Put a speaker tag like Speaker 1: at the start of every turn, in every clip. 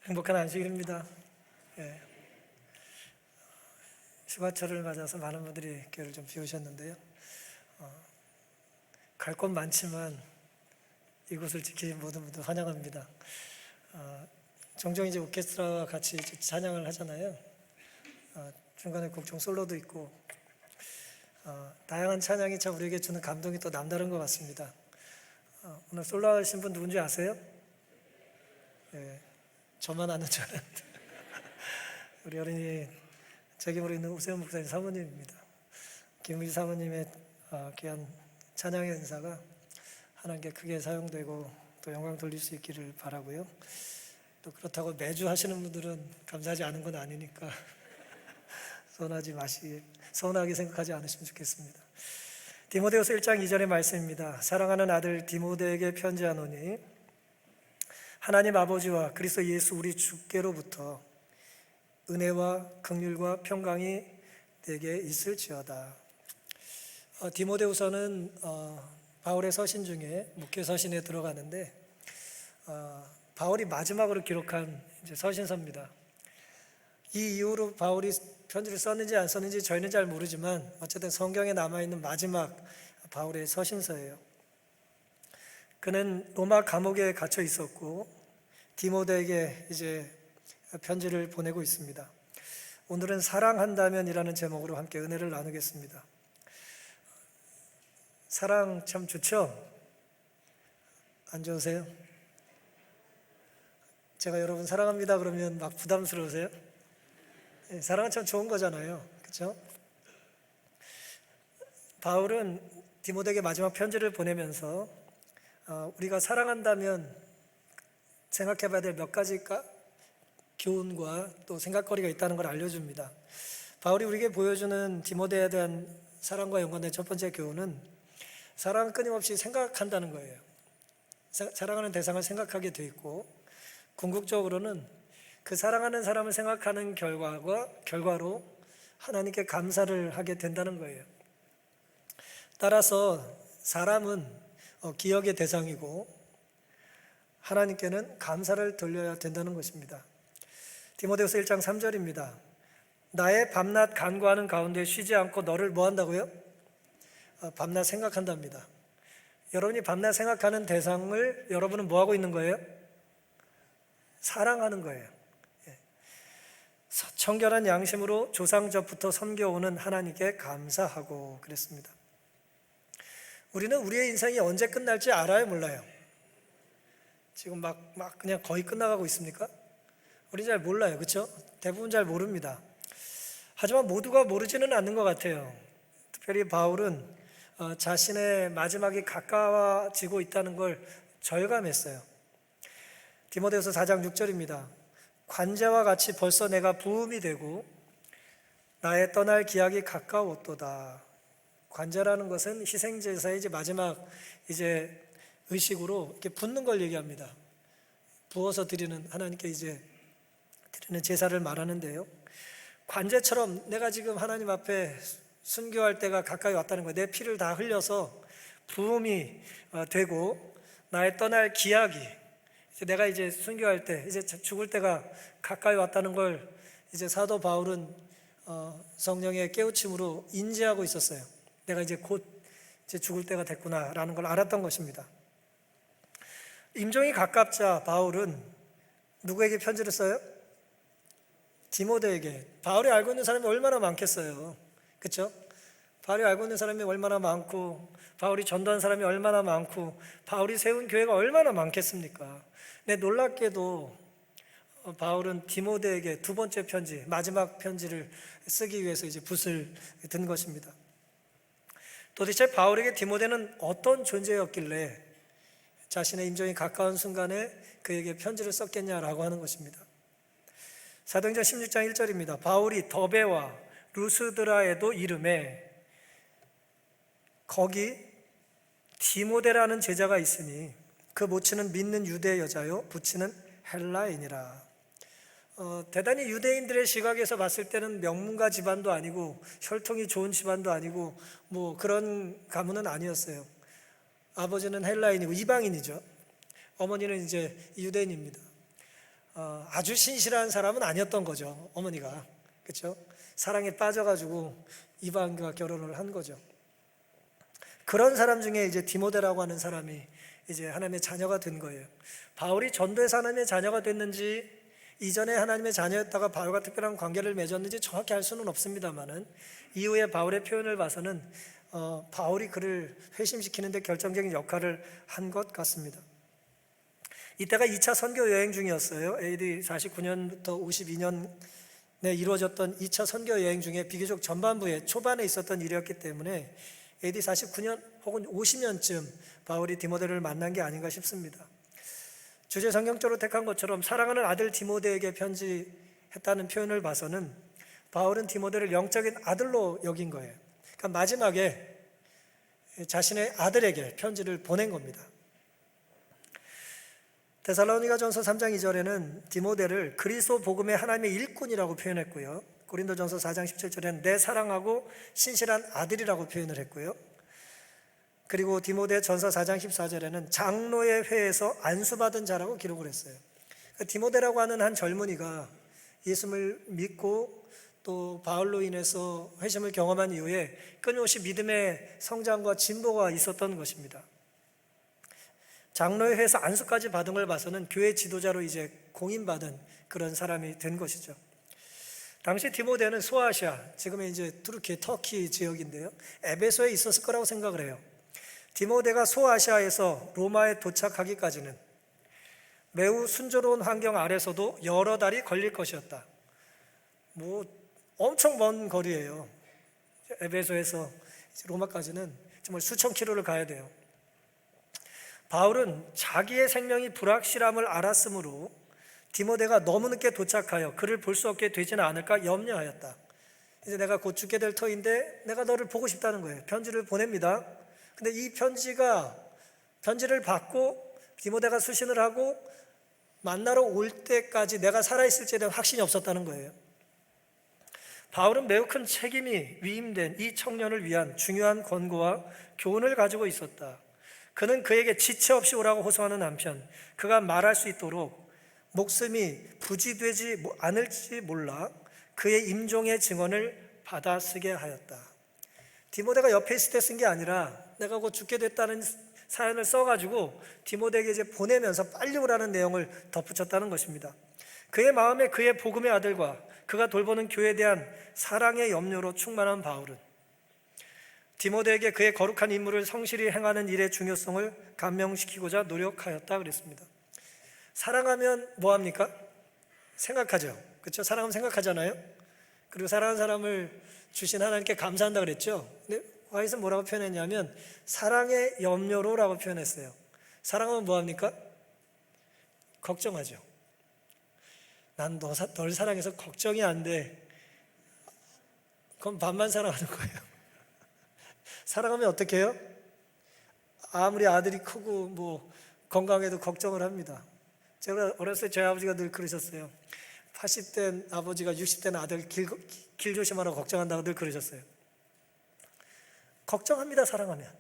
Speaker 1: 행복한 안식일입니다. 예, 휴가철을 맞아서 많은 분들이 교회를 좀 비우셨는데요. 갈 곳 많지만 이곳을 지키신 모든 분들 환영합니다. 종종 이제 오케스트라와 같이 찬양을 하잖아요. 중간에 곡중 솔로도 있고 다양한 찬양이 참 우리에게 주는 감동이 또 남다른 것 같습니다. 오늘 솔로 하신 분 누군지 아세요? 예, 저만 아는 줄 알았는데 우리 어린이 책임으로 있는 우세훈 목사님 사모님입니다. 김우지 사모님의 귀한 찬양의 은사가 하나님께 크게 사용되고 또 영광 돌릴 수 있기를 바라고요. 또 그렇다고 매주 하시는 분들은 감사하지 않은 건 아니니까 서운하게 생각하지 않으시면 좋겠습니다. 디모데후서 1장 2절의 말씀입니다. 사랑하는 아들 디모데에게 편지하노니 하나님 아버지와 그리스도 예수 우리 주께로부터 은혜와 긍휼과 평강이 내게 있을지어다. 디모데후서는 바울의 서신 중에 목회 서신에 들어가는데 바울이 마지막으로 기록한 이제 서신서입니다. 이 이후로 바울이 편지를 썼는지 안 썼는지 저희는 잘 모르지만 어쨌든 성경에 남아있는 마지막 바울의 서신서예요. 그는 로마 감옥에 갇혀 있었고 디모데에게 이제 편지를 보내고 있습니다. 오늘은 사랑한다면이라는 제목으로 함께 은혜를 나누겠습니다. 사랑 참 좋죠? 안 좋으세요? 제가 여러분 사랑합니다 그러면 막 부담스러우세요? 네, 사랑은 참 좋은 거잖아요, 그렇죠? 바울은 디모데에게 마지막 편지를 보내면서 우리가 사랑한다면 생각해봐야 될 몇 가지 교훈과 또 생각거리가 있다는 걸 알려줍니다. 바울이 우리에게 보여주는 디모데에 대한 사랑과 연관된 첫 번째 교훈은 사랑은 끊임없이 생각한다는 거예요. 사랑하는 대상을 생각하게 돼 있고 궁극적으로는 그 사랑하는 사람을 생각하는 결과로 하나님께 감사를 하게 된다는 거예요. 따라서 사람은 기억의 대상이고 하나님께는 감사를 돌려야 된다는 것입니다. 디모데후서 1장 3절입니다. 나의 밤낮 간구하는 가운데 쉬지 않고 너를 뭐 한다고요? 밤낮 생각한답니다. 여러분이 밤낮 생각하는 대상을 여러분은 뭐 하고 있는 거예요? 사랑하는 거예요. 청결한 양심으로 조상적부터 섬겨오는 하나님께 감사하고 그랬습니다. 우리는 우리의 인생이 언제 끝날지 알아요, 몰라요? 지금 막 그냥 거의 끝나가고 있습니까? 우리 잘 몰라요, 그렇죠? 대부분 잘 모릅니다. 하지만 모두가 모르지는 않는 것 같아요. 특별히 바울은 자신의 마지막이 가까워지고 있다는 걸 절감했어요. 디모데후서 4장 6절입니다. 관제와 같이 벌써 내가 부음이 되고 나의 떠날 기약이 가까웠도다. 관제라는 것은 희생제사의 이제 마지막 이제 의식으로 이렇게 붓는 걸 얘기합니다. 부어서 드리는 하나님께 이제 드리는 제사를 말하는데요. 관제처럼 내가 지금 하나님 앞에 순교할 때가 가까이 왔다는 거예요. 내 피를 다 흘려서 부음이 되고 나의 떠날 기약이 내가 이제 순교할 때 이제 죽을 때가 가까이 왔다는 걸 이제 사도 바울은 성령의 깨우침으로 인지하고 있었어요. 내가 이제 곧 이제 죽을 때가 됐구나라는 걸 알았던 것입니다. 임종이 가깝자 바울은 누구에게 편지를 써요? 디모데에게. 바울이 알고 있는 사람이 얼마나 많겠어요, 그렇죠? 바울이 알고 있는 사람이 얼마나 많고 바울이 전도한 사람이 얼마나 많고 바울이 세운 교회가 얼마나 많겠습니까? 근데 놀랍게도 바울은 디모데에게 두 번째 편지, 마지막 편지를 쓰기 위해서 이제 붓을 든 것입니다. 도대체 바울에게 디모데는 어떤 존재였길래 자신의 임종이 가까운 순간에 그에게 편지를 썼겠냐라고 하는 것입니다. 사도행전 16장 1절입니다. 바울이 더베와 루스드라에도 이름에 거기 디모데라는 제자가 있으니 그 모친은 믿는 유대 여자요 부친은 헬라인이라. 대단히 유대인들의 시각에서 봤을 때는 명문가 집안도 아니고 혈통이 좋은 집안도 아니고 뭐 그런 가문은 아니었어요. 아버지는 헬라인이고 이방인이죠. 어머니는 이제 유대인입니다. 아주 신실한 사람은 아니었던 거죠. 어머니가. 그렇죠? 사랑에 빠져가지고 이방인과 결혼을 한 거죠. 그런 사람 중에 이제 디모데라고 하는 사람이 이제 하나님의 자녀가 된 거예요. 바울이 전도에서 하나님의 자녀가 됐는지, 이전에 하나님의 자녀였다가 바울과 특별한 관계를 맺었는지 정확히 알 수는 없습니다만은, 이후에 바울의 표현을 봐서는 바울이 그를 회심시키는 데 결정적인 역할을 한 것 같습니다. 이때가 2차 선교 여행 중이었어요. AD 49년부터 52년에 이루어졌던 2차 선교 여행 중에 비교적 전반부에 초반에 있었던 일이었기 때문에 AD 49년 혹은 50년쯤 바울이 디모데를 만난 게 아닌가 싶습니다. 주제 성경적으로 택한 것처럼 사랑하는 아들 디모데에게 편지했다는 표현을 봐서는 바울은 디모데를 영적인 아들로 여긴 거예요. 그러니까 마지막에 자신의 아들에게 편지를 보낸 겁니다. 데살로니가전서 3장 2절에는 디모데를 그리스도 복음의 하나님의 일꾼이라고 표현했고요. 고린도전서 4장 17절에는 내 사랑하고 신실한 아들이라고 표현을 했고요. 그리고 디모데 전서 4장 14절에는 장로의 회에서 안수받은 자라고 기록을 했어요. 디모데라고 하는 한 젊은이가 예수를 믿고 또 바울로 인해서 회심을 경험한 이후에 끊임없이 믿음의 성장과 진보가 있었던 것입니다. 장로의 회에서 안수까지 받은 걸 봐서는 교회 지도자로 이제 공인받은 그런 사람이 된 것이죠. 당시 디모데는 소아시아, 지금의 이제 투르키, 터키 지역인데요, 에베소에 있었을 거라고 생각을 해요. 디모데가 소아시아에서 로마에 도착하기까지는 매우 순조로운 환경 아래서도 여러 달이 걸릴 것이었다. 엄청 먼 거리예요. 에베소에서 로마까지는 정말 수천 킬로를 가야 돼요. 바울은 자기의 생명이 불확실함을 알았으므로 디모데가 너무 늦게 도착하여 그를 볼 수 없게 되지는 않을까 염려하였다. 이제 내가 곧 죽게 될 터인데 내가 너를 보고 싶다는 거예요. 편지를 보냅니다. 근데 이 편지를 받고 디모데가 수신을 하고 만나러 올 때까지 내가 살아있을지에 대한 확신이 없었다는 거예요. 바울은 매우 큰 책임이 위임된 이 청년을 위한 중요한 권고와 교훈을 가지고 있었다. 그는 그에게 지체 없이 오라고 호소하는 한편 그가 말할 수 있도록 목숨이 부지되지 않을지 몰라 그의 임종의 증언을 받아쓰게 하였다. 디모데가 옆에 있을 때 쓴 게 아니라 내가 곧 죽게 됐다는 사연을 써가지고 디모데에게 이제 보내면서 빨리 오라는 내용을 덧붙였다는 것입니다. 그의 마음에 그의 복음의 아들과 그가 돌보는 교회에 대한 사랑의 염려로 충만한 바울은 디모데에게 그의 거룩한 임무를 성실히 행하는 일의 중요성을 감명시키고자 노력하였다 그랬습니다. 사랑하면 뭐합니까? 생각하죠. 그렇죠? 사랑하면 생각하잖아요. 그리고 사랑하는 사람을 주신 하나님께 감사한다 그랬죠. 근데 화이트는 뭐라고 표현했냐면 사랑의 염려로라고 표현했어요. 사랑하면 뭐합니까? 걱정하죠. 난 널 사랑해서 걱정이 안 돼. 그럼 반만 사랑하는 거예요. 사랑하면 어떻게 해요? 아무리 아들이 크고 건강해도 걱정을 합니다. 제가 어렸을 때 저희 아버지가 늘 그러셨어요. 80대 아버지가 60대 아들 길 조심하라고 걱정한다고 늘 그러셨어요. 걱정합니다. 사랑하면.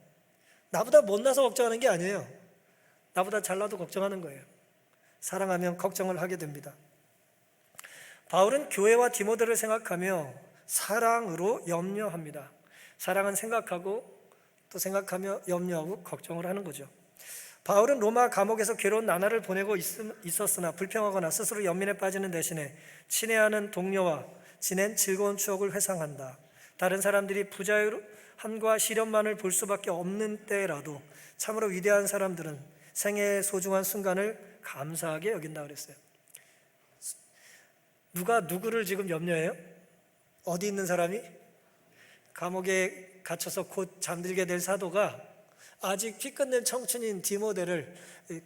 Speaker 1: 나보다 못나서 걱정하는 게 아니에요. 나보다 잘나도 걱정하는 거예요. 사랑하면 걱정을 하게 됩니다. 바울은 교회와 디모데를 생각하며 사랑으로 염려합니다. 사랑은 생각하고 또 생각하며 염려하고 걱정을 하는 거죠. 바울은 로마 감옥에서 괴로운 나날을 보내고 있었으나 불평하거나 스스로 연민에 빠지는 대신에 친애하는 동료와 지낸 즐거운 추억을 회상한다. 다른 사람들이 부자유함과 시련만을 볼 수밖에 없는 때라도 참으로 위대한 사람들은 생애의 소중한 순간을 감사하게 여긴다 그랬어요. 누가 누구를 지금 염려해요? 어디 있는 사람이? 감옥에 갇혀서 곧 잠들게 될 사도가 아직 피 끝낸 청춘인 디모데를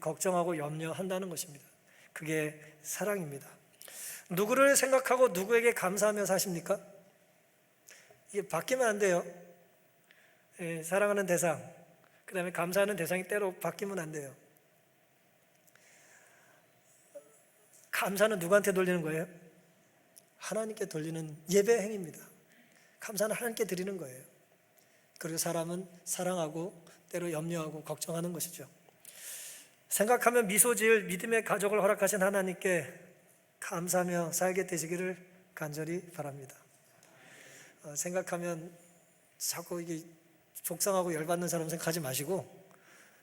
Speaker 1: 걱정하고 염려한다는 것입니다. 그게 사랑입니다. 누구를 생각하고 누구에게 감사하며 사십니까? 이게 바뀌면 안 돼요. 사랑하는 대상, 그 다음에 감사하는 대상이 때로 바뀌면 안 돼요. 감사는 누구한테 돌리는 거예요? 하나님께 돌리는 예배 행위입니다. 감사는 하나님께 드리는 거예요. 그리고 사람은 사랑하고 때로 염려하고 걱정하는 것이죠. 생각하면 미소 지을 믿음의 가족을 허락하신 하나님께 감사하며 살게 되시기를 간절히 바랍니다. 생각하면 자꾸 이게 족상하고 열받는 사람 생각하지 마시고,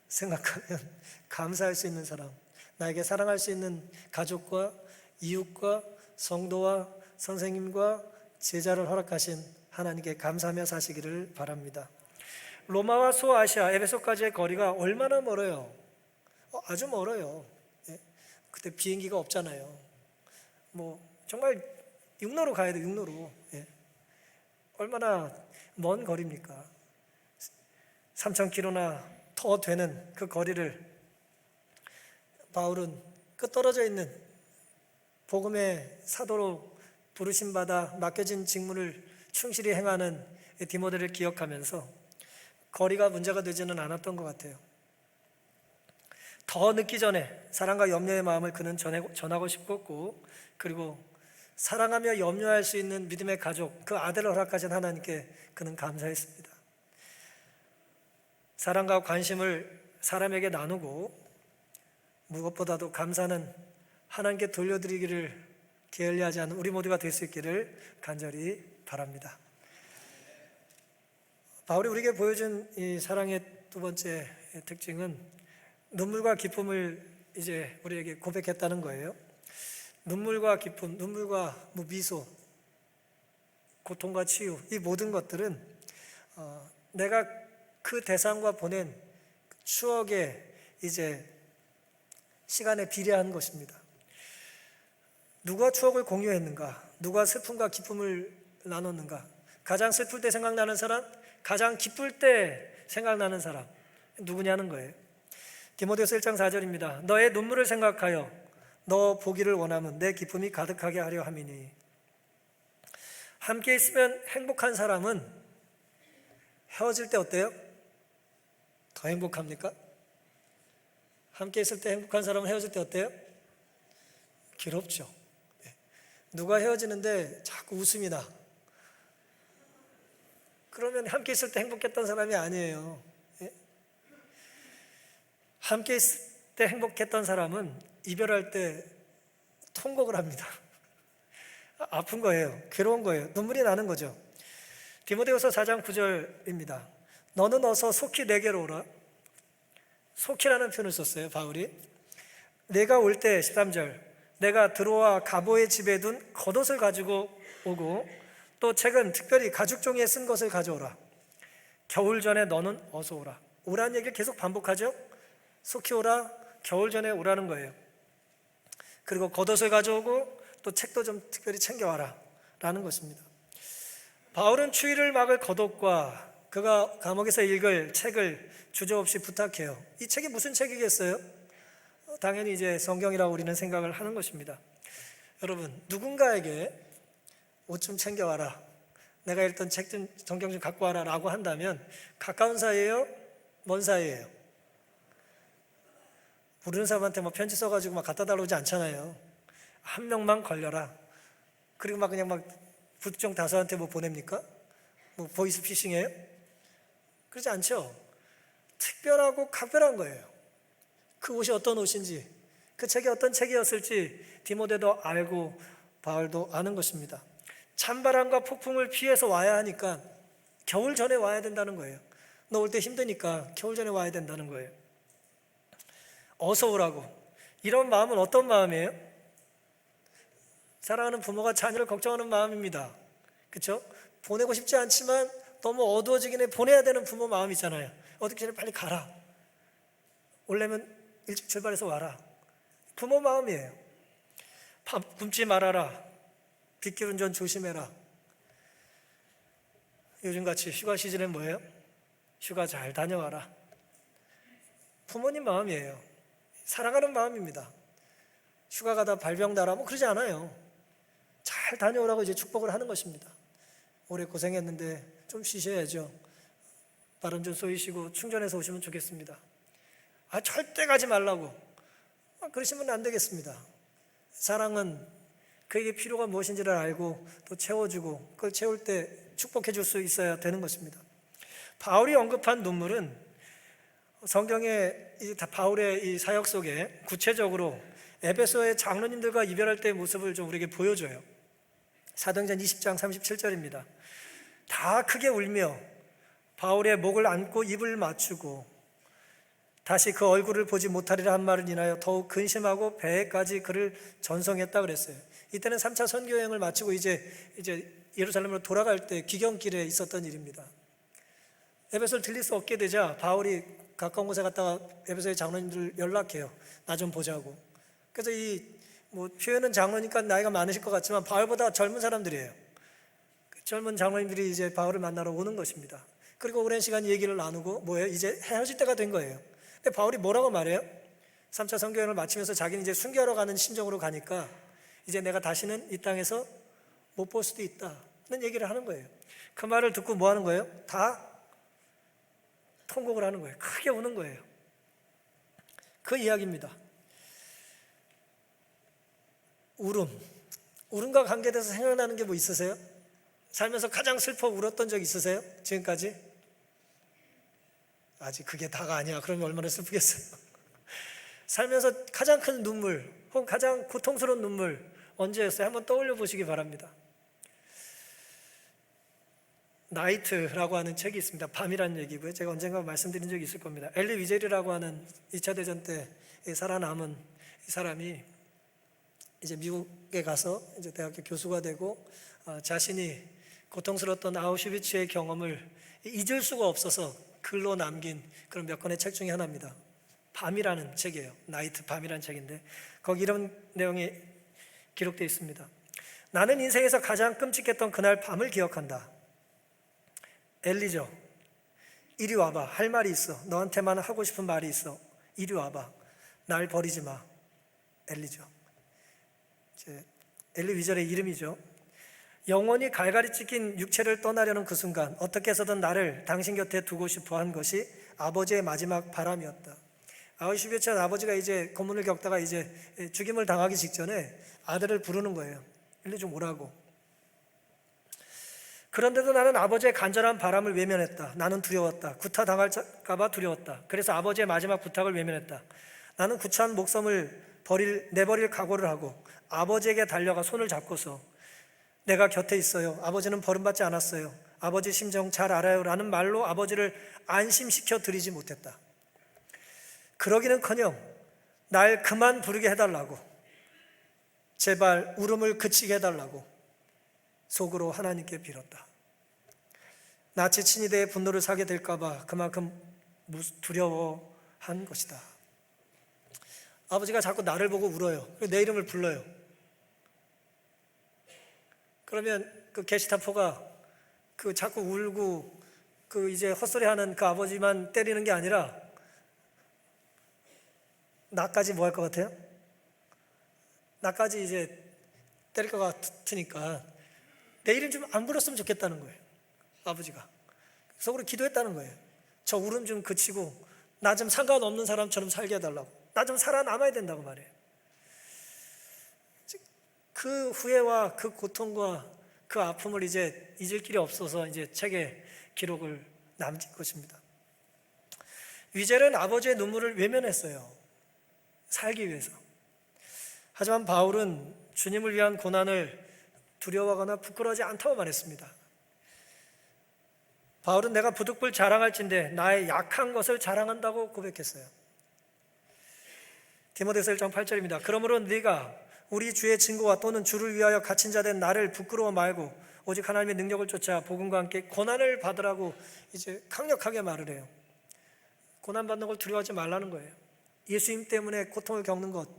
Speaker 1: 생각하면 감사할 수 있는 사람, 나에게 사랑할 수 있는 가족과 이웃과 성도와 선생님과 제자를 허락하신 하나님께 감사하며 사시기를 바랍니다. 로마와 소아시아, 에베소까지의 거리가 얼마나 멀어요? 아주 멀어요. 예? 그때 비행기가 없잖아요. 정말 육로로 가야 돼, 육로로. 예? 얼마나 먼 거리입니까? 3,000km나 더 되는 그 거리를 바울은 떨어져 있는 복음의 사도로 부르심받아 맡겨진 직무를 충실히 행하는 디모데를 기억하면서 거리가 문제가 되지는 않았던 것 같아요. 더 늦기 전에 사랑과 염려의 마음을 그는 전하고 싶었고, 그리고 사랑하며 염려할 수 있는 믿음의 가족, 그 아들을 허락하신 하나님께 그는 감사했습니다. 사랑과 관심을 사람에게 나누고, 무엇보다도 감사는 하나님께 돌려드리기를 게을리하지 않은 우리 모두가 될 수 있기를 간절히 바랍니다. 바울이 우리에게 보여준 이 사랑의 두 번째 특징은 눈물과 기쁨을 이제 우리에게 고백했다는 거예요. 눈물과 기쁨, 눈물과 미소, 고통과 치유, 이 모든 것들은 내가 그 대상과 보낸 추억의 이제 시간에 비례한 것입니다. 누가 추억을 공유했는가? 누가 슬픔과 기쁨을 나눴는가? 가장 슬플 때 생각나는 사람, 가장 기쁠 때 생각나는 사람, 누구냐는 거예요. 디모데후서 1장 4절입니다. 너의 눈물을 생각하여 너 보기를 원하면 내 기쁨이 가득하게 하려 함이니. 함께 있으면 행복한 사람은 헤어질 때 어때요? 더 행복합니까? 함께 있을 때 행복한 사람은 헤어질 때 어때요? 괴롭죠. 누가 헤어지는데 자꾸 웃음이 나, 그러면 함께 있을 때 행복했던 사람이 아니에요. 함께 있을 때 행복했던 사람은 이별할 때 통곡을 합니다. 아픈 거예요. 괴로운 거예요. 눈물이 나는 거죠. 디모데후서 4장 9절입니다. 너는 어서 속히 내게로 오라. 속히라는 표현을 썼어요, 바울이. 내가 올 때 13절, 내가 드로아 가보의 집에 둔 겉옷을 가지고 오고, 또 책은 특별히 가죽 종이에 쓴 것을 가져오라. 겨울 전에 너는 어서 오라. 오라는 얘기를 계속 반복하죠. 속히 오라, 겨울 전에 오라는 거예요. 그리고 겉옷을 가져오고 또 책도 좀 특별히 챙겨와라 라는 것입니다. 바울은 추위를 막을 겉옷과 그가 감옥에서 읽을 책을 주저없이 부탁해요. 이 책이 무슨 책이겠어요? 당연히 이제 성경이라고 우리는 생각을 하는 것입니다. 여러분, 누군가에게 옷 좀 챙겨와라, 내가 읽던 책 좀, 성경 좀 갖고 와라 라고 한다면 가까운 사이예요? 먼 사이예요? 모르는 사람한테 편지 써가지고 갖다 달라고 오지 않잖아요. 한 명만 걸려라. 그리고 그냥 부쩍 다수한테 보냅니까? 보이스 피싱이에요? 그렇지 않죠. 특별하고 각별한 거예요. 그 옷이 어떤 옷인지, 그 책이 어떤 책이었을지 디모데도 알고 바울도 아는 것입니다. 찬바람과 폭풍을 피해서 와야 하니까 겨울 전에 와야 된다는 거예요. 너 올 때 힘드니까 겨울 전에 와야 된다는 거예요. 어서 오라고. 이런 마음은 어떤 마음이에요? 사랑하는 부모가 자녀를 걱정하는 마음입니다. 그렇죠? 보내고 싶지 않지만 너무 어두워지긴 해 보내야 되는 부모 마음 있잖아요. 어떻게 전에 빨리 가라. 오려면 일찍 출발해서 와라. 부모 마음이에요. 밥 굶지 말아라. 빗길 운전 조심해라. 요즘같이 휴가 시즌엔 뭐예요? 휴가 잘 다녀와라. 부모님 마음이에요. 사랑하는 마음입니다. 휴가 가다 발병 나라 그러지 않아요. 잘 다녀오라고 이제 축복을 하는 것입니다. 오래 고생했는데 좀 쉬셔야죠. 바람 좀 쏘이시고 충전해서 오시면 좋겠습니다. 절대 가지 말라고. 그러시면 안 되겠습니다. 사랑은 그에게 필요가 무엇인지를 알고 또 채워주고, 그걸 채울 때 축복해 줄 수 있어야 되는 것입니다. 바울이 언급한 눈물은 성경의 바울의 이 사역 속에 구체적으로 에베소의 장로님들과 이별할 때의 모습을 좀 우리에게 보여줘요. 사도행전 20장 37절입니다. 다 크게 울며 바울의 목을 안고 입을 맞추고 다시 그 얼굴을 보지 못하리라 한 말을 인하여 더욱 근심하고 배에까지 그를 전송했다 그랬어요. 이때는 3차 선교 여행을 마치고 이제 예루살렘으로 돌아갈 때 귀경길에 있었던 일입니다. 에베소를 들릴 수 없게 되자 바울이 가까운 곳에 갔다가 에베소의 장로님들 연락해요. 나 좀 보자고. 그래서 표현은 장로니까 나이가 많으실 것 같지만 바울보다 젊은 사람들이에요. 젊은 장로님들이 이제 바울을 만나러 오는 것입니다. 그리고 오랜 시간 얘기를 나누고 이제 헤어질 때가 된 거예요. 근데 바울이 뭐라고 말해요? 3차 선교여행을 마치면서 자기는 이제 순교하러 가는 심정으로 가니까 이제 내가 다시는 이 땅에서 못 볼 수도 있다는 얘기를 하는 거예요. 그 말을 듣고 뭐 하는 거예요? 다 통곡을 하는 거예요. 크게 우는 거예요. 그 이야기입니다. 울음과 관계돼서 생각나는 게 뭐 있으세요? 살면서 가장 슬퍼 울었던 적 있으세요? 지금까지? 아직 그게 다가 아니야. 그러면 얼마나 슬프겠어요. 살면서 가장 큰 눈물 혹은 가장 고통스러운 눈물 언제였어요? 한번 떠올려 보시기 바랍니다. 나이트라고 하는 책이 있습니다. 밤이라는 얘기고요. 제가 언젠가 말씀드린 적이 있을 겁니다. 엘리 위젤이라고 하는 2차 대전 때 살아남은 이 사람이 이제 미국에 가서 이제 대학교 교수가 되고 자신이 고통스러웠던 아우슈비츠의 경험을 잊을 수가 없어서 글로 남긴 그런 몇 권의 책 중에 하나입니다. 밤이라는 책이에요. 나이트, 밤이라는 책인데 거기 이런 내용이 기록되어 있습니다. 나는 인생에서 가장 끔찍했던 그날 밤을 기억한다. 엘리죠, 이리 와봐. 할 말이 있어. 너한테만 하고 싶은 말이 있어. 이리 와봐. 날 버리지 마. 엘리죠. 엘리 위절의 이름이죠. 영원히 갈갈이 찢긴 육체를 떠나려는 그 순간 어떻게 해서든 나를 당신 곁에 두고 싶어 한 것이 아버지의 마지막 바람이었다. 아우슈비츠 아버지가 이제 고문을 겪다가 이제 죽임을 당하기 직전에 아들을 부르는 거예요. 엘리 좀 오라고. 그런데도 나는 아버지의 간절한 바람을 외면했다. 나는 두려웠다. 구타당할까 봐 두려웠다. 그래서 아버지의 마지막 부탁을 외면했다. 나는 구차한 목숨을 내버릴 각오를 하고 아버지에게 달려가 손을 잡고서 내가 곁에 있어요. 아버지는 버림받지 않았어요. 아버지 심정 잘 알아요. 라는 말로 아버지를 안심시켜 드리지 못했다. 그러기는커녕 날 그만 부르게 해달라고, 제발 울음을 그치게 해달라고 속으로 하나님께 빌었다. 나치 친위대의 분노를 사게 될까봐 그만큼 두려워한 것이다. 아버지가 자꾸 나를 보고 울어요. 내 이름을 불러요. 그러면 그 게시타포가 그 자꾸 울고 그 이제 헛소리하는 그 아버지만 때리는 게 아니라 나까지 뭐 할 것 같아요? 나까지 이제 때릴 것 같으니까 내 이름 좀 안 불렀으면 좋겠다는 거예요. 아버지가 속으로 기도했다는 거예요. 저 울음 좀 그치고 나 좀 상관없는 사람처럼 살게 해달라고. 나 좀 살아남아야 된다고 말해요. 그 후회와 그 고통과 그 아픔을 이제 잊을 길이 없어서 이제 책에 기록을 남긴 것입니다. 위젤은 아버지의 눈물을 외면했어요. 살기 위해서. 하지만 바울은 주님을 위한 고난을 두려워하거나 부끄러워하지 않다고 말했습니다. 바울은 내가 부득불 자랑할진대 나의 약한 것을 자랑한다고 고백했어요. 디모데서 1장 8절입니다. 그러므로 네가 우리 주의 증거와 또는 주를 위하여 갇힌 자 된 나를 부끄러워 말고 오직 하나님의 능력을 쫓아 복음과 함께 고난을 받으라고 이제 강력하게 말을 해요. 고난받는 걸 두려워하지 말라는 거예요. 예수님 때문에 고통을 겪는 것,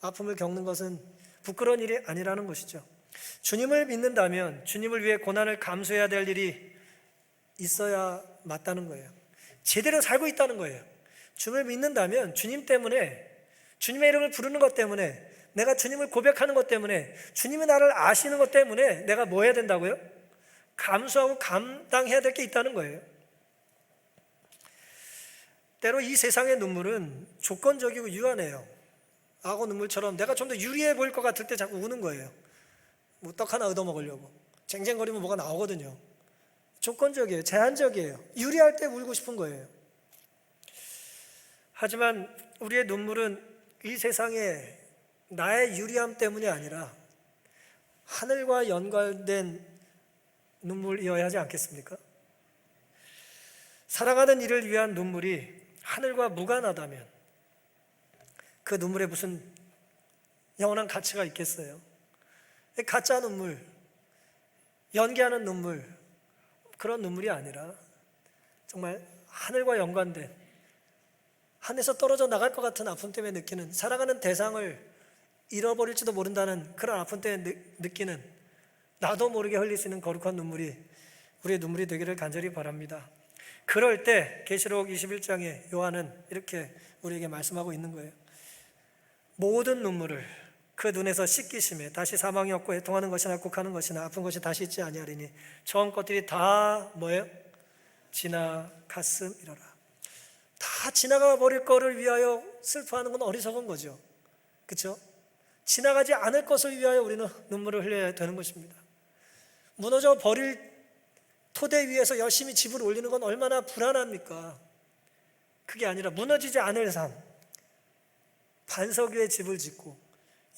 Speaker 1: 아픔을 겪는 것은 부끄러운 일이 아니라는 것이죠. 주님을 믿는다면 주님을 위해 고난을 감수해야 될 일이 있어야 맞다는 거예요. 제대로 살고 있다는 거예요. 주님을 믿는다면 주님 때문에, 주님의 이름을 부르는 것 때문에, 내가 주님을 고백하는 것 때문에, 주님이 나를 아시는 것 때문에 내가 뭐 해야 된다고요? 감수하고 감당해야 될 게 있다는 거예요. 때로 이 세상의 눈물은 조건적이고 유한해요. 악어 눈물처럼 내가 좀 더 유리해 보일 것 같을 때 자꾸 우는 거예요. 뭐 떡 하나 얻어먹으려고 쟁쟁거리면 뭐가 나오거든요. 조건적이에요. 제한적이에요. 유리할 때 울고 싶은 거예요. 하지만 우리의 눈물은 이 세상에 나의 유리함 때문이 아니라 하늘과 연관된 눈물이어야 하지 않겠습니까? 사랑하는 이를 위한 눈물이 하늘과 무관하다면 그 눈물에 무슨 영원한 가치가 있겠어요? 가짜 눈물, 연기하는 눈물, 그런 눈물이 아니라 정말 하늘과 연관된, 하늘에서 떨어져 나갈 것 같은 아픔 때문에 느끼는, 사랑하는 대상을 잃어버릴지도 모른다는 그런 아픔 때문에 느끼는, 나도 모르게 흘릴 수 있는 거룩한 눈물이 우리의 눈물이 되기를 간절히 바랍니다. 그럴 때 계시록 21장에 요한은 이렇게 우리에게 말씀하고 있는 거예요. 모든 눈물을 그 눈에서 씻기심에 다시 사망이 없고 애통하는 것이나 곡하는 것이나 아픈 것이 다시 있지 아니하리니 처음 것들이 다 뭐예요? 지나갔음이로라. 다 지나가 버릴 거를 위하여 슬퍼하는 건 어리석은 거죠. 그렇죠? 지나가지 않을 것을 위하여 우리는 눈물을 흘려야 되는 것입니다. 무너져 버릴 토대 위에서 열심히 집을 올리는 건 얼마나 불안합니까? 그게 아니라 무너지지 않을 삶, 반석 위에 집을 짓고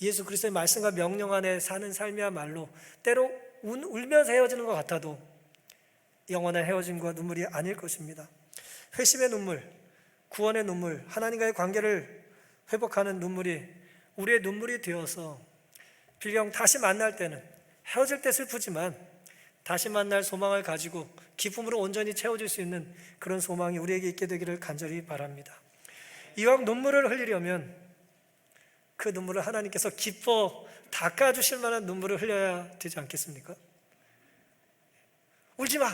Speaker 1: 예수 그리스도의 말씀과 명령 안에 사는 삶이야말로 때로 울면서 헤어지는 것 같아도 영원한 헤어짐과 눈물이 아닐 것입니다. 회심의 눈물, 구원의 눈물, 하나님과의 관계를 회복하는 눈물이 우리의 눈물이 되어서 빌경 다시 만날 때는 헤어질 때 슬프지만 다시 만날 소망을 가지고 기쁨으로 온전히 채워질 수 있는 그런 소망이 우리에게 있게 되기를 간절히 바랍니다. 이왕 눈물을 흘리려면 그 눈물을 하나님께서 기뻐 닦아주실 만한 눈물을 흘려야 되지 않겠습니까? 울지 마!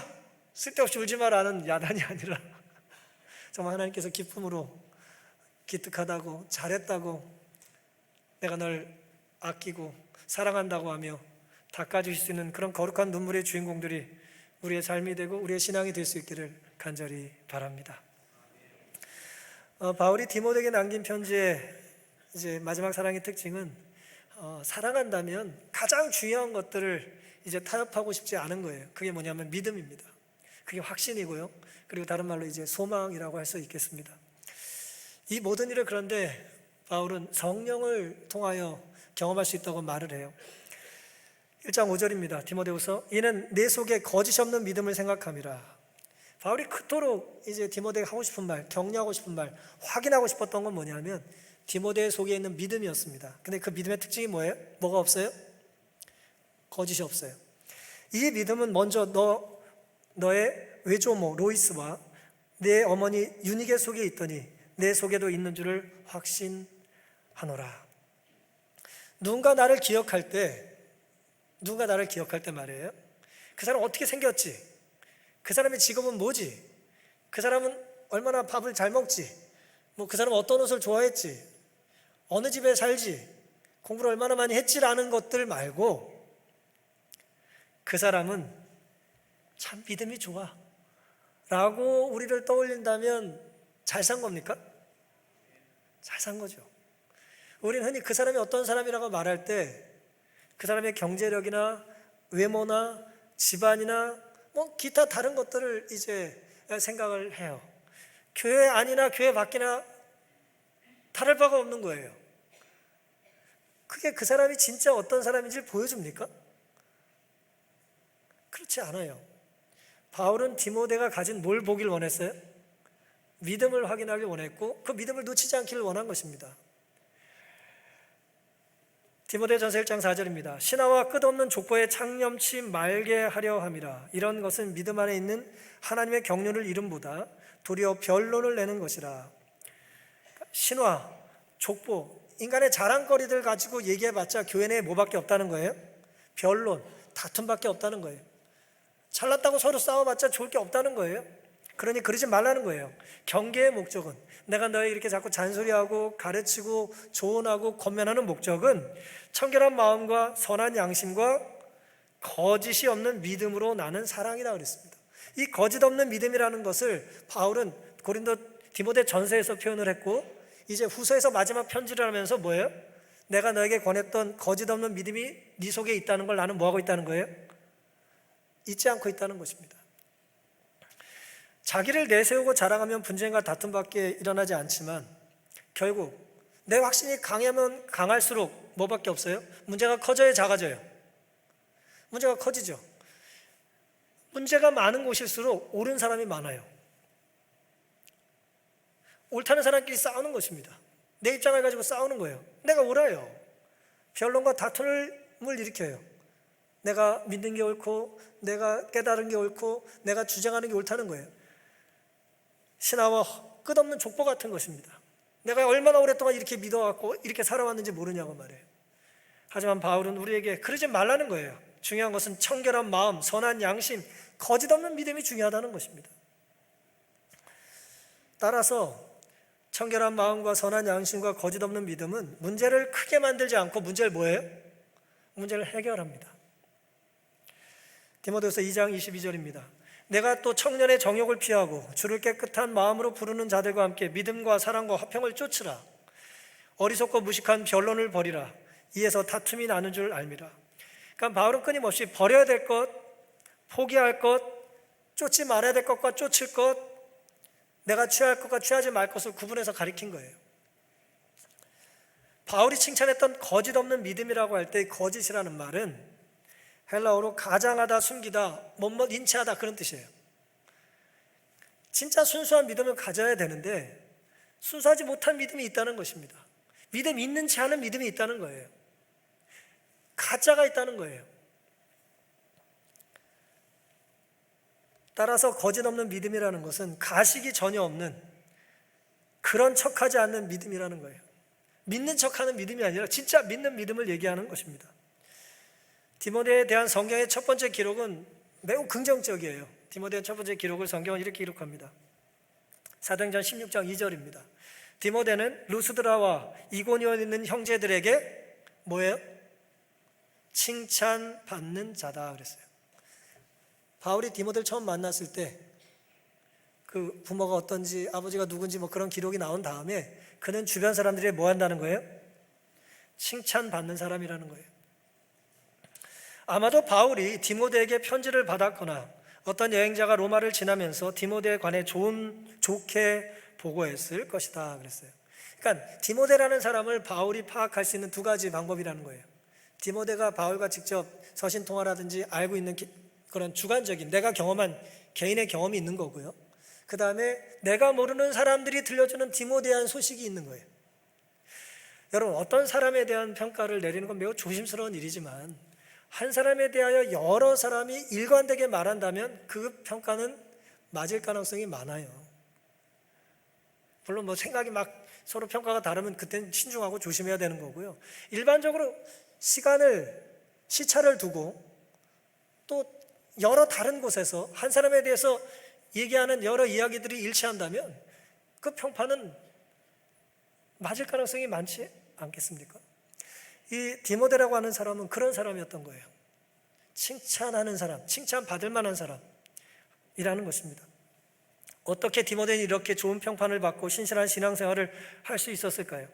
Speaker 1: 쓸데없이 울지 마라는 야단이 아니라 정말 하나님께서 기쁨으로 기특하다고, 잘했다고, 내가 널 아끼고 사랑한다고 하며 닦아주실 수 있는 그런 거룩한 눈물의 주인공들이 우리의 삶이 되고 우리의 신앙이 될 수 있기를 간절히 바랍니다. 바울이 디모데에게 남긴 편지의 이제 마지막 사랑의 특징은 사랑한다면 가장 중요한 것들을 이제 타협하고 싶지 않은 거예요. 그게 뭐냐면 믿음입니다. 그게 확신이고요. 그리고 다른 말로 이제 소망이라고 할 수 있겠습니다. 이 모든 일을 그런데 바울은 성령을 통하여 경험할 수 있다고 말을 해요. 1장 5절입니다. 디모데후서, 이는 내 속에 거짓 없는 믿음을 생각함이라. 바울이 그토록 이제 디모데에게 하고 싶은 말, 격려하고 싶은 말, 확인하고 싶었던 건 뭐냐면 디모데 속에 있는 믿음이었습니다. 근데 그 믿음의 특징이 뭐예요? 뭐가 없어요? 거짓이 없어요. 이 믿음은 먼저 너의 외조모 로이스와 내 어머니 유니게 속에 있더니 내 속에도 있는 줄을 확신하노라. 누군가 나를 기억할 때 말이에요, 그 사람 어떻게 생겼지? 그 사람의 직업은 뭐지? 그 사람은 얼마나 밥을 잘 먹지? 그 사람은 어떤 옷을 좋아했지? 어느 집에 살지? 공부를 얼마나 많이 했지라는 것들 말고 그 사람은 참 믿음이 좋아 라고 우리를 떠올린다면 잘 산 겁니까? 잘 산 거죠. 우리는 흔히 그 사람이 어떤 사람이라고 말할 때 그 사람의 경제력이나 외모나 집안이나 기타 다른 것들을 이제 생각을 해요. 교회 안이나 교회 밖이나 다를 바가 없는 거예요. 그게 그 사람이 진짜 어떤 사람인지를 보여줍니까? 그렇지 않아요. 바울은 디모데가 가진 뭘 보길 원했어요? 믿음을 확인하길 원했고 그 믿음을 놓치지 않기를 원한 것입니다. 디모데전서 1장 4절입니다. 신하와 끝없는 족보에 창념치 말게 하려 함이라. 이런 것은 믿음 안에 있는 하나님의 경륜을 이름보다 도리어 변론을 내는 것이라. 신화, 족보, 인간의 자랑거리들 가지고 얘기해봤자 교회 내에 뭐밖에 없다는 거예요? 변론, 다툼밖에 없다는 거예요. 잘났다고 서로 싸워봤자 좋을 게 없다는 거예요. 그러니 그러지 말라는 거예요. 경계의 목적은, 내가 너희 이렇게 자꾸 잔소리하고 가르치고 조언하고 권면하는 목적은 청결한 마음과 선한 양심과 거짓이 없는 믿음으로 나는 사랑이라 그랬습니다. 이 거짓 없는 믿음이라는 것을 바울은 고린도 디모데 전서에서 표현을 했고 이제 후서에서 마지막 편지를 하면서 뭐예요? 내가 너에게 권했던 거짓 없는 믿음이 네 속에 있다는 걸 나는 뭐하고 있다는 거예요? 잊지 않고 있다는 것입니다. 자기를 내세우고 자랑하면 분쟁과 다툼밖에 일어나지 않지만 결국 내 확신이 강하면 강할수록 뭐밖에 없어요? 문제가 커져야 작아져요. 문제가 커지죠. 문제가 많은 곳일수록 옳은 사람이 많아요. 옳다는 사람끼리 싸우는 것입니다. 내 입장을 가지고 싸우는 거예요. 내가 옳아요. 변론과 다툼을 일으켜요. 내가 믿는 게 옳고, 내가 깨달은 게 옳고, 내가 주장하는 게 옳다는 거예요. 신하와 끝없는 족보 같은 것입니다. 내가 얼마나 오랫동안 이렇게 믿어왔고 이렇게 살아왔는지 모르냐고 말해요. 하지만 바울은 우리에게 그러지 말라는 거예요. 중요한 것은 청결한 마음, 선한 양심, 거짓 없는 믿음이 중요하다는 것입니다. 따라서 청결한 마음과 선한 양심과 거짓 없는 믿음은 문제를 크게 만들지 않고 문제를 뭐예요? 문제를 해결합니다. 디모데후서 2장 22절입니다. 내가 또 청년의 정욕을 피하고 주를 깨끗한 마음으로 부르는 자들과 함께 믿음과 사랑과 화평을 쫓으라. 어리석고 무식한 변론을 버리라. 이에서 다툼이 나는 줄 알미라. 그러니까 바울은 끊임없이 버려야 될 것, 포기할 것, 쫓지 말아야 될 것과 쫓을 것, 내가 취할 것과 취하지 말 것을 구분해서 가리킨 거예요. 바울이 칭찬했던 거짓 없는 믿음이라고 할 때 거짓이라는 말은 헬라어로 가장하다, 숨기다, 못못 인치하다 그런 뜻이에요. 진짜 순수한 믿음을 가져야 되는데 순수하지 못한 믿음이 있다는 것입니다. 믿음 있는지 않은 믿음이 있다는 거예요. 가짜가 있다는 거예요. 따라서 거짓 없는 믿음이라는 것은 가식이 전혀 없는 그런 척하지 않는 믿음이라는 거예요. 믿는 척하는 믿음이 아니라 진짜 믿는 믿음을 얘기하는 것입니다. 디모데에 대한 성경의 첫 번째 기록은 매우 긍정적이에요. 디모데의 첫 번째 기록을 성경은 이렇게 기록합니다. 사도행전 16장 2절입니다. 디모데는 루스드라와 이고니온에 있는 형제들에게 뭐예요? 칭찬받는 자다 그랬어요. 바울이 디모데를 처음 만났을 때 그 부모가 어떤지 아버지가 누군지 뭐 그런 기록이 나온 다음에 그는 주변 사람들이 뭐 한다는 거예요? 칭찬받는 사람이라는 거예요. 아마도 바울이 디모데에게 편지를 받았거나 어떤 여행자가 로마를 지나면서 디모데에 관해 좋게 보고했을 것이다 그랬어요. 그러니까 디모데라는 사람을 바울이 파악할 수 있는 두 가지 방법이라는 거예요. 디모데가 바울과 직접 서신통화라든지 알고 있는 그런 주관적인 내가 경험한 개인의 경험이 있는 거고요. 그 다음에 내가 모르는 사람들이 들려주는 디모데한 소식이 있는 거예요. 여러분, 어떤 사람에 대한 평가를 내리는 건 매우 조심스러운 일이지만 한 사람에 대하여 여러 사람이 일관되게 말한다면 그 평가는 맞을 가능성이 많아요. 물론 뭐 생각이 막 서로 평가가 다르면 그때는 신중하고 조심해야 되는 거고요. 일반적으로 시차를 두고 또 여러 다른 곳에서 한 사람에 대해서 얘기하는 여러 이야기들이 일치한다면 그 평판은 맞을 가능성이 많지 않겠습니까? 이 디모데라고 하는 사람은 그런 사람이었던 거예요. 칭찬하는 사람, 칭찬받을 만한 사람이라는 것입니다. 어떻게 디모데는 이렇게 좋은 평판을 받고 신실한 신앙생활을 할 수 있었을까요?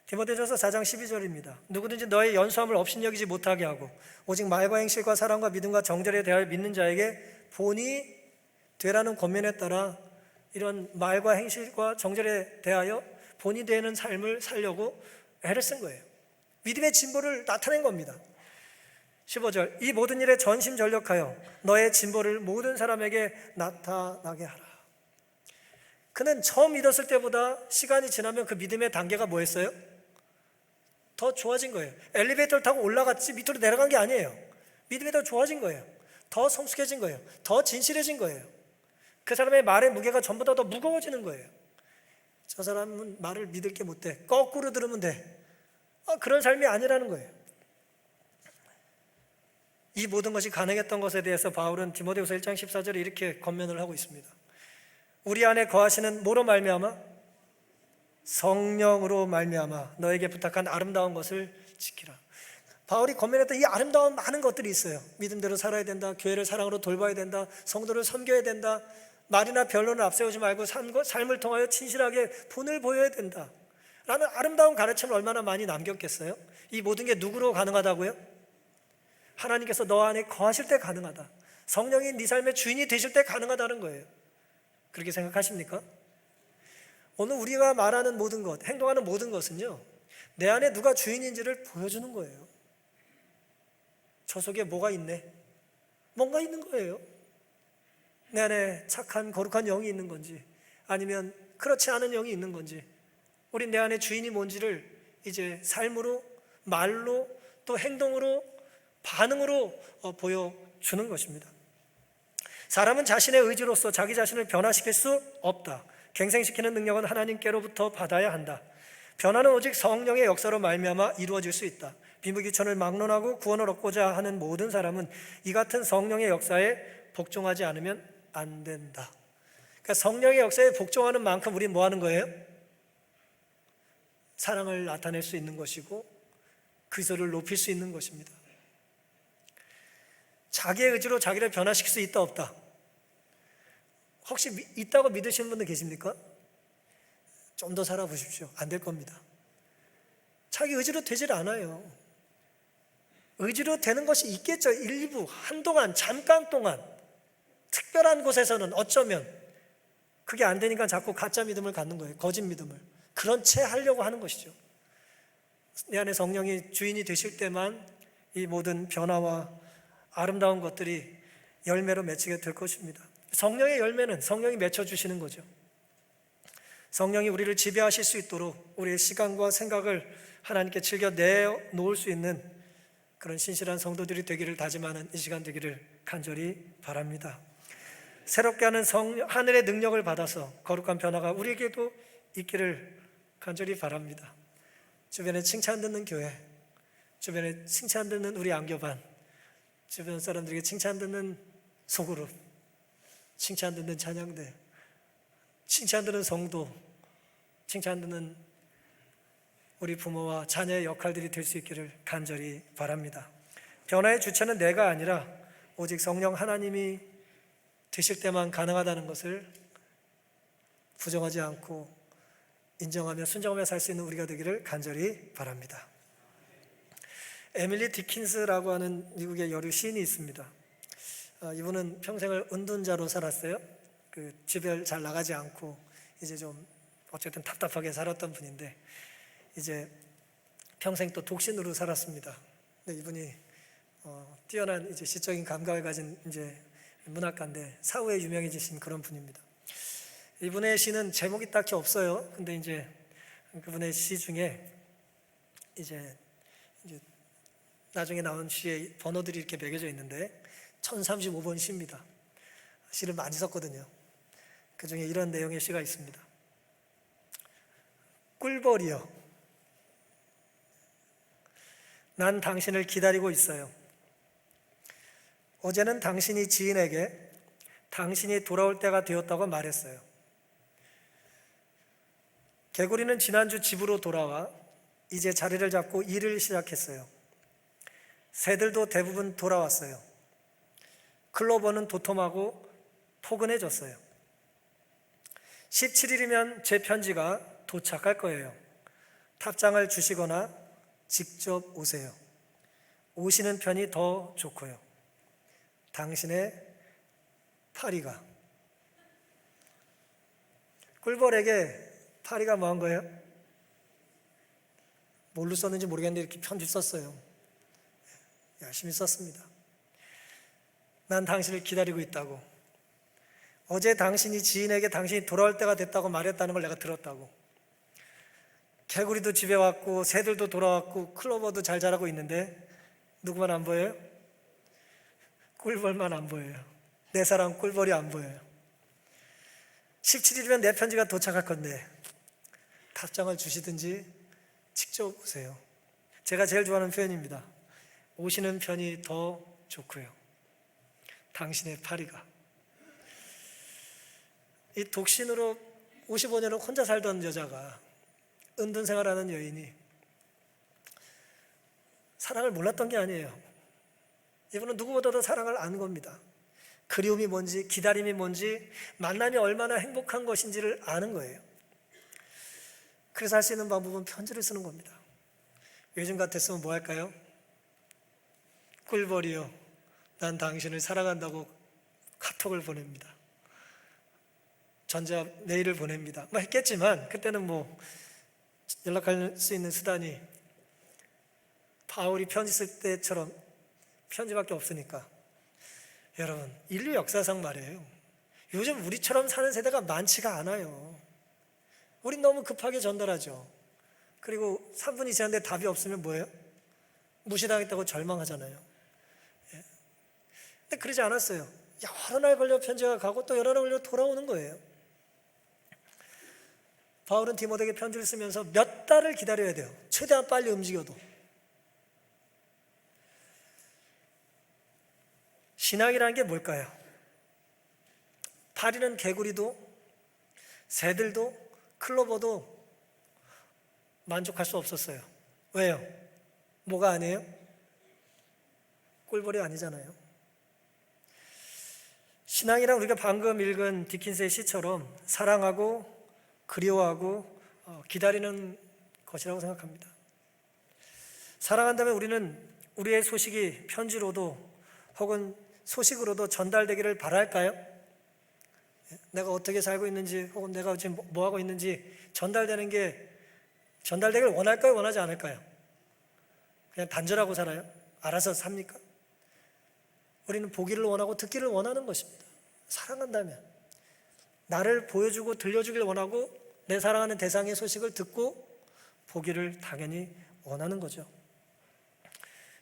Speaker 1: 디모데전서 4장 12절입니다. 누구든지 너의 연수함을 업신여기지 못하게 하고 오직 말과 행실과 사랑과 믿음과 정절에 대하여 믿는 자에게 본이 되라는 권면에 따라 이런 말과 행실과 정절에 대하여 본이 되는 삶을 살려고 애를 쓴 거예요. 믿음의 진보를 나타낸 겁니다. 15절, 이 모든 일에 전심전력하여 너의 진보를 모든 사람에게 나타나게 하라. 그는 처음 믿었을 때보다 시간이 지나면 그 믿음의 단계가 뭐였어요? 더 좋아진 거예요. 엘리베이터를 타고 올라갔지 밑으로 내려간 게 아니에요. 믿음이 더 좋아진 거예요. 더 성숙해진 거예요. 더 진실해진 거예요. 그 사람의 말의 무게가 전보다 더 무거워지는 거예요. 저 사람은 말을 믿을 게 못 돼. 거꾸로 들으면 돼. 그런 삶이 아니라는 거예요. 이 모든 것이 가능했던 것에 대해서 바울은 디모데후서 1장 14절에 이렇게 권면을 하고 있습니다. 우리 안에 거하시는 뭐로 말미암아? 성령으로 말미암아 너에게 부탁한 아름다운 것을 지키라. 바울이 권면했던 이 아름다운 많은 것들이 있어요. 믿음대로 살아야 된다, 교회를 사랑으로 돌봐야 된다, 성도를 섬겨야 된다, 말이나 변론을 앞세우지 말고 삶을 통하여 진실하게 본을 보여야 된다 라는 아름다운 가르침을 얼마나 많이 남겼겠어요? 이 모든 게 누구로 가능하다고요? 하나님께서 너 안에 거하실 때 가능하다. 성령이 네 삶의 주인이 되실 때 가능하다는 거예요. 그렇게 생각하십니까? 오늘 우리가 말하는 모든 것, 행동하는 모든 것은요, 내 안에 누가 주인인지를 보여주는 거예요. 저 속에 뭐가 있네? 뭔가 있는 거예요. 내 안에 착한 거룩한 영이 있는 건지, 아니면 그렇지 않은 영이 있는 건지, 우리 내 안에 주인이 뭔지를 이제 삶으로, 말로, 또 행동으로, 반응으로 보여주는 것입니다. 사람은 자신의 의지로서 자기 자신을 변화시킬 수 없다. 갱생시키는 능력은 하나님께로부터 받아야 한다. 변화는 오직 성령의 역사로 말미암아 이루어질 수 있다. 비무기천을 막론하고 구원을 얻고자 하는 모든 사람은 이 같은 성령의 역사에 복종하지 않으면 안 된다. 그러니까 성령의 역사에 복종하는 만큼 우리는 뭐 하는 거예요? 사랑을 나타낼 수 있는 것이고 그리스도를 높일 수 있는 것입니다. 자기의 의지로 자기를 변화시킬 수 있다 없다? 혹시 있다고 믿으시는 분들 계십니까? 좀 더 살아보십시오. 안 될 겁니다. 자기 의지로 되질 않아요. 의지로 되는 것이 있겠죠. 일부, 한동안, 잠깐 동안 특별한 곳에서는 어쩌면 그게 안 되니까 자꾸 가짜 믿음을 갖는 거예요. 거짓 믿음을. 그런 채 하려고 하는 것이죠. 내 안에 성령이 주인이 되실 때만 이 모든 변화와 아름다운 것들이 열매로 맺히게 될 것입니다. 성령의 열매는 성령이 맺혀주시는 거죠. 성령이 우리를 지배하실 수 있도록 우리의 시간과 생각을 하나님께 즐겨 내놓을 수 있는 그런 신실한 성도들이 되기를 다짐하는 이 시간 되기를 간절히 바랍니다. 새롭게 하는 하늘의 능력을 받아서 거룩한 변화가 우리에게도 있기를 간절히 바랍니다. 주변에 칭찬 듣는 교회, 주변에 칭찬 듣는 우리 안교반, 주변 사람들에게 칭찬 듣는 소그룹, 칭찬 듣는 찬양대, 칭찬 듣는 성도, 칭찬 듣는 우리 부모와 자녀의 역할들이 될 수 있기를 간절히 바랍니다. 변화의 주체는 내가 아니라 오직 성령 하나님이 되실 때만 가능하다는 것을 부정하지 않고 인정하며 순종하며 살 수 있는 우리가 되기를 간절히 바랍니다. 에밀리 디킨스라고 하는 미국의 여류 시인이 있습니다. 이분은 평생을 은둔자로 살았어요. 집을 잘 나가지 않고 이제 좀 어쨌든 답답하게 살았던 분인데 이제 평생 또 독신으로 살았습니다. 근데 이분이 뛰어난 이제 시적인 감각을 가진 이제 문학가인데 사후에 유명해지신 그런 분입니다. 이분의 시는 제목이 딱히 없어요. 근데 이제 그분의 시 중에 이제 나중에 나온 시의 번호들이 이렇게 매겨져 있는데 1035번 시입니다. 시를 많이 썼거든요. 그 중에 이런 내용의 시가 있습니다. 꿀벌이여, 난 당신을 기다리고 있어요. 어제는 당신이 지인에게 당신이 돌아올 때가 되었다고 말했어요. 개구리는 지난주 집으로 돌아와 이제 자리를 잡고 일을 시작했어요. 새들도 대부분 돌아왔어요. 클로버는 도톰하고 포근해졌어요. 17일이면 제 편지가 도착할 거예요. 탑장을 주시거나 직접 오세요. 오시는 편이 더 좋고요. 당신의 파리가. 꿀벌에게 파리가 뭐 한 거예요? 뭘로 썼는지 모르겠는데 이렇게 편지 썼어요. 열심히 썼습니다. 난 당신을 기다리고 있다고. 어제 당신이 지인에게 당신이 돌아올 때가 됐다고 말했다는 걸 내가 들었다고. 개구리도 집에 왔고 새들도 돌아왔고 클로버도 잘 자라고 있는데 누구만 안 보여요? 꿀벌만 안 보여요. 내 사랑 꿀벌이 안 보여요. 17일이면 내 편지가 도착할 건데 답장을 주시든지 직접 오세요. 제가 제일 좋아하는 표현입니다. 오시는 편이 더 좋고요. 당신의 파리가. 이 독신으로 55년을 혼자 살던 여자가 은둔 생활하는 여인이 사랑을 몰랐던 게 아니에요. 이분은 누구보다도 사랑을 아는 겁니다. 그리움이 뭔지, 기다림이 뭔지, 만남이 얼마나 행복한 것인지를 아는 거예요. 그래서 할 수 있는 방법은 편지를 쓰는 겁니다. 요즘 같았으면 뭐 할까요? 꿀벌이요, 난 당신을 사랑한다고 카톡을 보냅니다. 전자 메일을 보냅니다. 뭐 했겠지만 그때는 뭐 연락할 수 있는 수단이 바울이 편지 쓸 때처럼 편지밖에 없으니까. 여러분, 인류 역사상 말이에요, 요즘 우리처럼 사는 세대가 많지가 않아요. 우린 너무 급하게 전달하죠. 그리고 3분이 지났는데 답이 없으면 뭐예요? 무시당했다고 절망하잖아요. 예. 근데 그러지 않았어요. 여러 날 걸려 편지가 가고 또 여러 날 걸려 돌아오는 거예요. 바울은 디모데에게 편지를 쓰면서 몇 달을 기다려야 돼요. 최대한 빨리 움직여도. 신앙이라는 게 뭘까요? 파리는 개구리도 새들도 클로버도 만족할 수 없었어요. 왜요? 뭐가 아니에요? 꿀벌이 아니잖아요. 신앙이란 우리가 방금 읽은 디킨스의 시처럼 사랑하고 그리워하고 기다리는 것이라고 생각합니다. 사랑한다면 우리는 우리의 소식이 편지로도 혹은 소식으로도 전달되기를 바랄까요? 내가 어떻게 살고 있는지 혹은 내가 지금 뭐 하고 있는지 전달되기를 원할까요? 원하지 않을까요? 그냥 단절하고 살아요? 알아서 삽니까? 우리는 보기를 원하고 듣기를 원하는 것입니다. 사랑한다면 나를 보여주고 들려주길 원하고 내 사랑하는 대상의 소식을 듣고 보기를 당연히 원하는 거죠.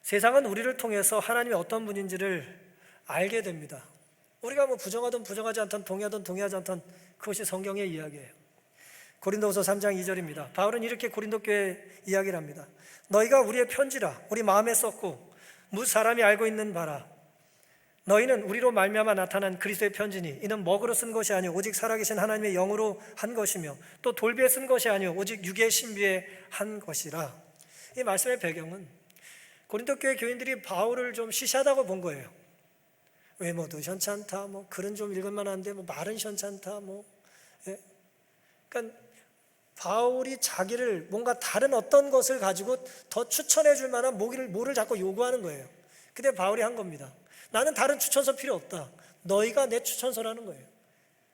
Speaker 1: 세상은 우리를 통해서 하나님이 어떤 분인지를 알게 됩니다. 우리가 뭐 부정하든 부정하지 않든 동의하든 동의하지 않든 그것이 성경의 이야기예요. 고린도후서 3장 2절입니다. 바울은 이렇게 고린도 교회에 이야기를 합니다. 너희가 우리의 편지라 우리 마음에 썼고 무슨 사람이 알고 있는 바라. 너희는 우리로 말미암아 나타난 그리스도의 편지니 이는 먹으로 쓴 것이 아니오 오직 살아계신 하나님의 영으로 한 것이며 또 돌비에 쓴 것이 아니오 오직 육의 신비에 한 것이라. 이 말씀의 배경은 고린도 교회 교인들이 바울을 좀 시시하다고 본 거예요. 외모도 현찮다, 뭐 글은 좀 읽을만한데 뭐 말은 현찮다, 뭐. 예? 그러니까 바울이 자기를 뭔가 다른 어떤 것을 가지고 더 추천해 줄 만한 뭐를 자꾸 요구하는 거예요. 근데 바울이 한 겁니다. 나는 다른 추천서 필요 없다. 너희가 내 추천서라는 거예요.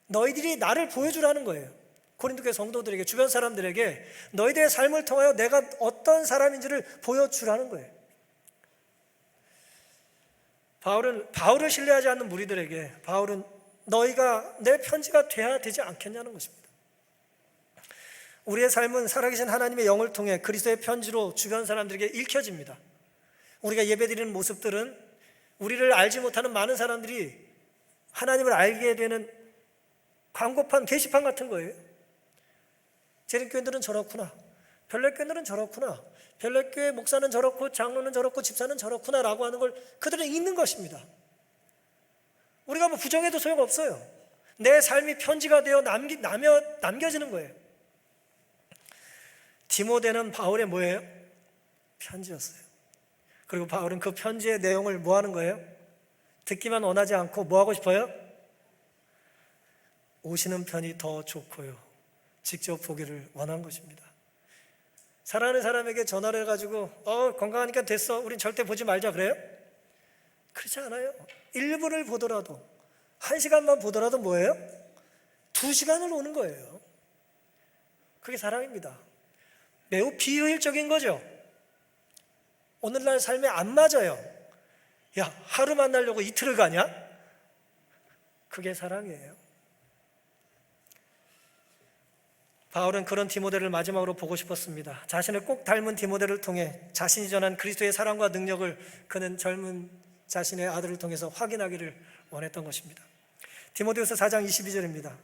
Speaker 1: 너희들이 나를 보여주라는 거예요. 고린도교회 성도들에게, 주변 사람들에게 너희들의 삶을 통하여 내가 어떤 사람인지를 보여주라는 거예요. 바울을 신뢰하지 않는 무리들에게 바울은 너희가 내 편지가 돼야 되지 않겠냐는 것입니다. 우리의 삶은 살아계신 하나님의 영을 통해 그리스도의 편지로 주변 사람들에게 읽혀집니다. 우리가 예배드리는 모습들은 우리를 알지 못하는 많은 사람들이 하나님을 알게 되는 광고판, 게시판 같은 거예요. 재림교인들은 저렇구나, 별내교인들은 저렇구나, 별내교회 목사는 저렇고 장로는 저렇고 집사는 저렇구나 라고 하는 걸 그들은 읽는 것입니다. 우리가 뭐 부정해도 소용없어요. 내 삶이 편지가 되어 남겨지는 거예요. 디모데는 바울의 뭐예요? 편지였어요. 그리고 바울은 그 편지의 내용을 뭐 하는 거예요? 듣기만 원하지 않고 뭐 하고 싶어요? 오시는 편이 더 좋고요, 직접 보기를 원한 것입니다. 사랑하는 사람에게 전화를 해가지고 건강하니까 됐어, 우린 절대 보지 말자 그래요? 그렇지 않아요. 1분을 보더라도 1시간만 보더라도 뭐예요? 2시간을 오는 거예요. 그게 사랑입니다. 매우 비효율적인 거죠. 오늘날 삶에 안 맞아요. 야, 하루 만나려고 이틀을 가냐? 그게 사랑이에요. 바울은 그런 디모데를 마지막으로 보고 싶었습니다. 자신을 꼭 닮은 디모데를 통해 자신이 전한 그리스도의 사랑과 능력을 그는 젊은 자신의 아들을 통해서 확인하기를 원했던 것입니다. 디모데후서 4장 22절입니다.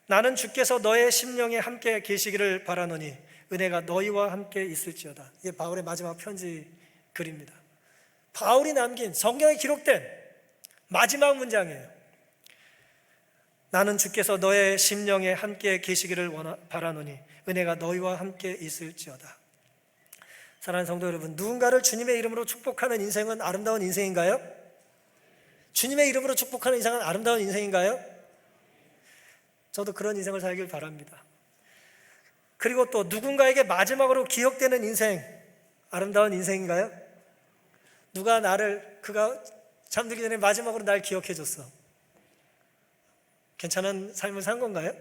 Speaker 1: 나는 주께서 너의 심령에 함께 계시기를 바라노니 은혜가 너희와 함께 있을지어다. 이게 바울의 마지막 편지 글입니다. 바울이 남긴 성경에 기록된 마지막 문장이에요. 나는 주께서 너의 심령에 함께 계시기를 바라노니 은혜가 너희와 함께 있을지어다. 사랑하는 성도 여러분, 누군가를 주님의 이름으로 축복하는 인생은 아름다운 인생인가요? 주님의 이름으로 축복하는 인생은 아름다운 인생인가요? 저도 그런 인생을 살길 바랍니다. 그리고 또 누군가에게 마지막으로 기억되는 인생, 아름다운 인생인가요? 그가 잠들기 전에 마지막으로 날 기억해 줬어. 괜찮은 삶을 산 건가요?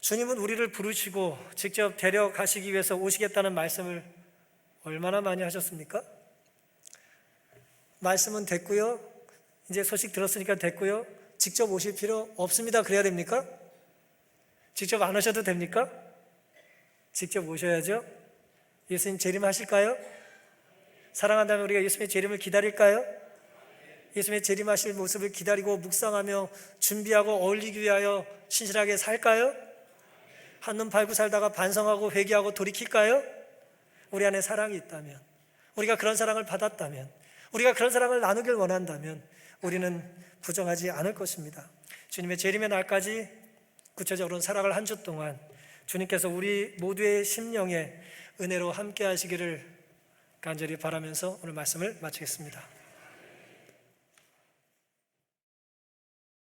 Speaker 1: 주님은 우리를 부르시고 직접 데려가시기 위해서 오시겠다는 말씀을 얼마나 많이 하셨습니까? 말씀은 됐고요. 이제 소식 들었으니까 됐고요. 직접 오실 필요 없습니다. 그래야 됩니까? 직접 안 오셔도 됩니까? 직접 오셔야죠. 예수님 재림하실까요? 사랑한다면 우리가 예수님의 재림을 기다릴까요? 예수님의 재림하실 모습을 기다리고 묵상하며 준비하고 어울리기 위하여 신실하게 살까요? 한눈 팔고 살다가 반성하고 회개하고 돌이킬까요? 우리 안에 사랑이 있다면, 우리가 그런 사랑을 받았다면, 우리가 그런 사랑을 나누길 원한다면 우리는 부정하지 않을 것입니다. 주님의 재림의 날까지 구체적으로는 살아갈 한 주 동안 주님께서 우리 모두의 심령에 은혜로 함께 하시기를 간절히 바라면서 오늘 말씀을 마치겠습니다.